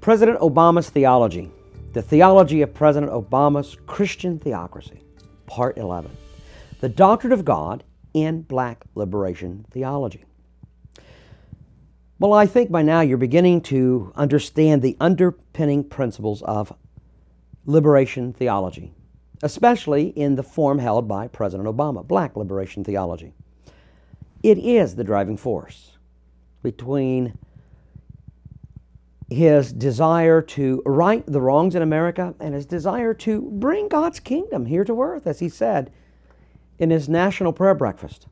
President Obama's Theology, the theology of President Obama's Christian theocracy, Part 11, the Doctrine of God in Black Liberation Theology. Well, I think by now you're beginning to understand the underpinning principles of liberation theology, especially in the form held by President Obama, Black liberation theology. It is the driving force between his desire to right the wrongs in America and his desire to bring God's kingdom here to earth, as he said in his national prayer breakfast.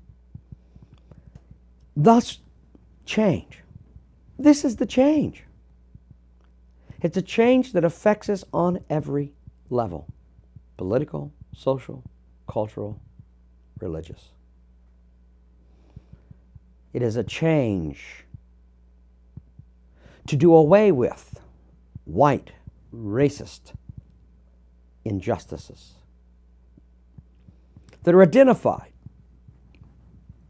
Thus, change. This is the change. It's a change that affects us on every level: political, social, cultural, religious. It is a change to do away with white, racist injustices that are identified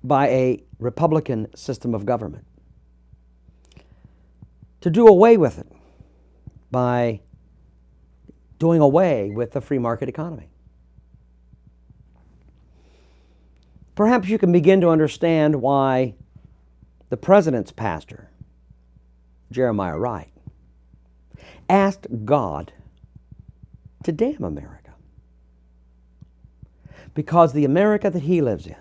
by a Republican system of government. To do away with it by doing away with the free market economy. Perhaps you can begin to understand why the president's pastor, Jeremiah Wright, asked God to damn America. Because the America that he lives in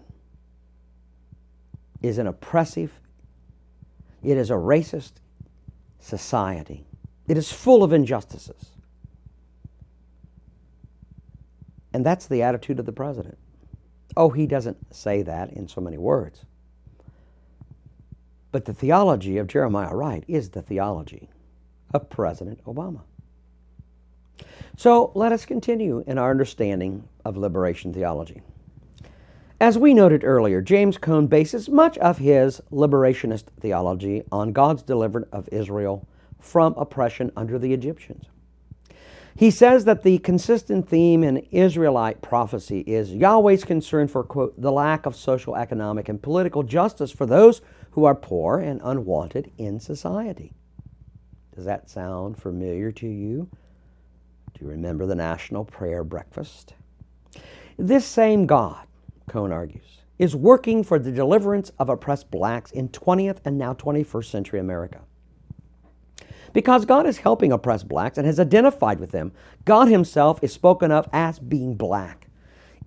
is an oppressive, it is a racist society. It is full of injustices. And that's the attitude of the president. Oh, he doesn't say that in so many words. But the theology of Jeremiah Wright is the theology of President Obama. So let us continue in our understanding of liberation theology. As we noted earlier, James Cone bases much of his liberationist theology on God's deliverance of Israel from oppression under the Egyptians. He says that the consistent theme in Israelite prophecy is Yahweh's concern for, quote, the lack of social, economic, and political justice for those who are poor and unwanted in society. Does that sound familiar to you? Do you remember the National Prayer Breakfast? This same God, Cone argues, is working for the deliverance of oppressed blacks in 20th and now 21st century America. Because God is helping oppressed blacks and has identified with them, God himself is spoken of as being black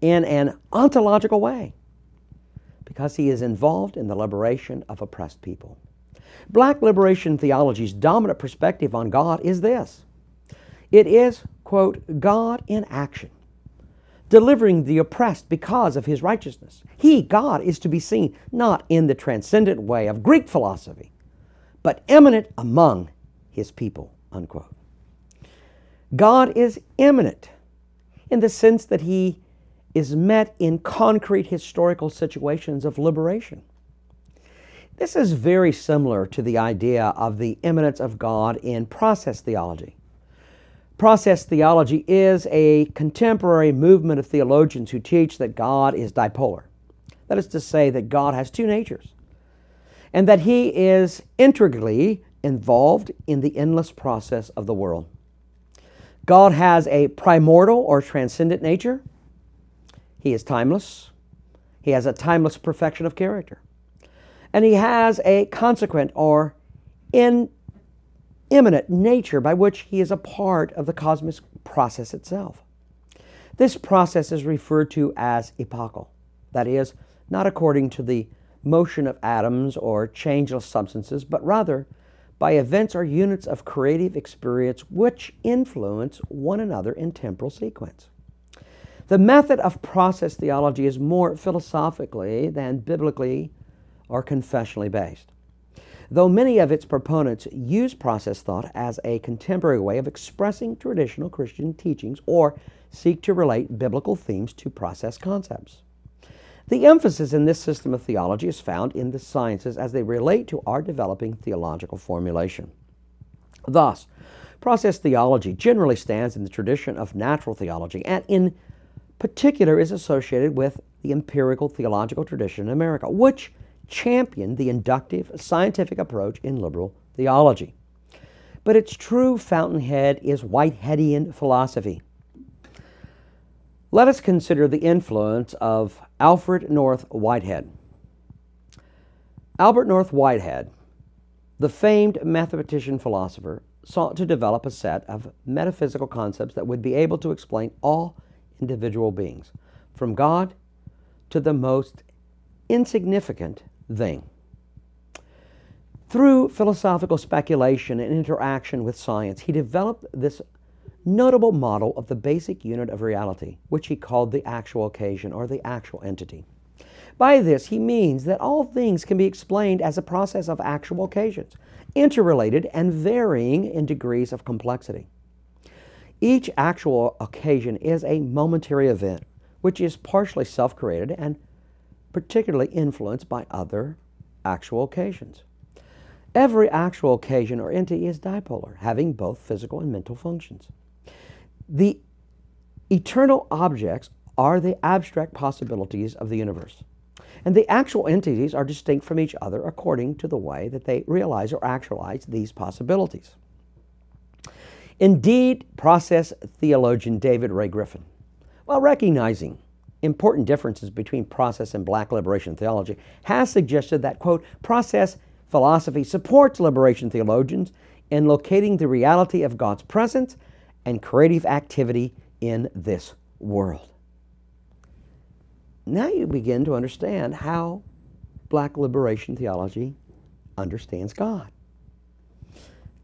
in an ontological way, because he is involved in the liberation of oppressed people. Black liberation theology's dominant perspective on God is this. It is, quote, God in action, delivering the oppressed because of his righteousness. He, God, is to be seen not in the transcendent way of Greek philosophy, but eminent among his people, unquote. God is immanent in the sense that he is met in concrete historical situations of liberation. This is very similar to the idea of the immanence of God in process theology. Process theology is a contemporary movement of theologians who teach that God is dipolar. That is to say that God has two natures, and that he is integrally involved in the endless process of the world. God has a primordial or transcendent nature. He is timeless. He has a timeless perfection of character. And he has a consequent or immanent nature by which he is a part of the cosmic process itself. This process is referred to as epochal, that is, not according to the motion of atoms or changeless substances, but rather by events or units of creative experience which influence one another in temporal sequence. The method of process theology is more philosophically than biblically or confessionally based, though many of its proponents use process thought as a contemporary way of expressing traditional Christian teachings or seek to relate biblical themes to process concepts. The emphasis in this system of theology is found in the sciences as they relate to our developing theological formulation. Thus, process theology generally stands in the tradition of natural theology and in particular is associated with the empirical theological tradition in America, which championed the inductive scientific approach in liberal theology. but its true fountainhead is Whiteheadian philosophy. Let us consider the influence of Alfred North Whitehead. Albert North Whitehead, the famed mathematician philosopher, sought to develop a set of metaphysical concepts that would be able to explain all individual beings, from God to the most insignificant thing. Through philosophical speculation and interaction with science, he developed this notable model of the basic unit of reality, which he called the actual occasion or the actual entity. By this, he means that all things can be explained as a process of actual occasions, interrelated and varying in degrees of complexity. Each actual occasion is a momentary event, which is partially self-created and particularly influenced by other actual occasions. Every actual occasion or entity is dipolar, having both physical and mental functions. The eternal objects are the abstract possibilities of the universe, and the actual entities are distinct from each other according to the way that they realize or actualize these possibilities. Indeed, process theologian David Ray Griffin, while recognizing important differences between process and black liberation theology, has suggested that, quote, process philosophy supports liberation theologians in locating the reality of God's presence and creative activity in this world. Now you begin to understand how black liberation theology understands God.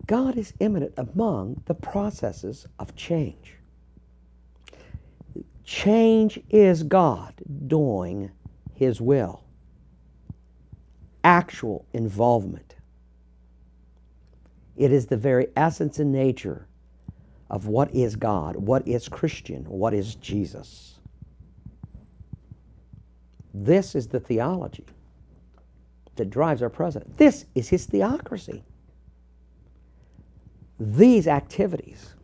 God is immanent among the processes of change. Change is God doing His will. Actual involvement. It is the very essence and nature of what is God, what is Christian, what is Jesus. This is the theology that drives our president. This is his theocracy. These activities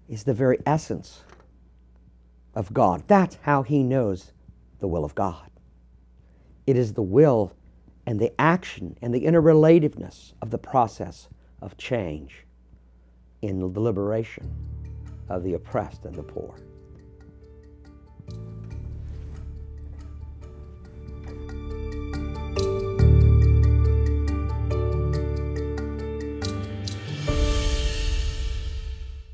is the very essence of God. That's how he knows the will of God. It is the will and the action and the interrelativeness of the process of change in the liberation of the oppressed and the poor.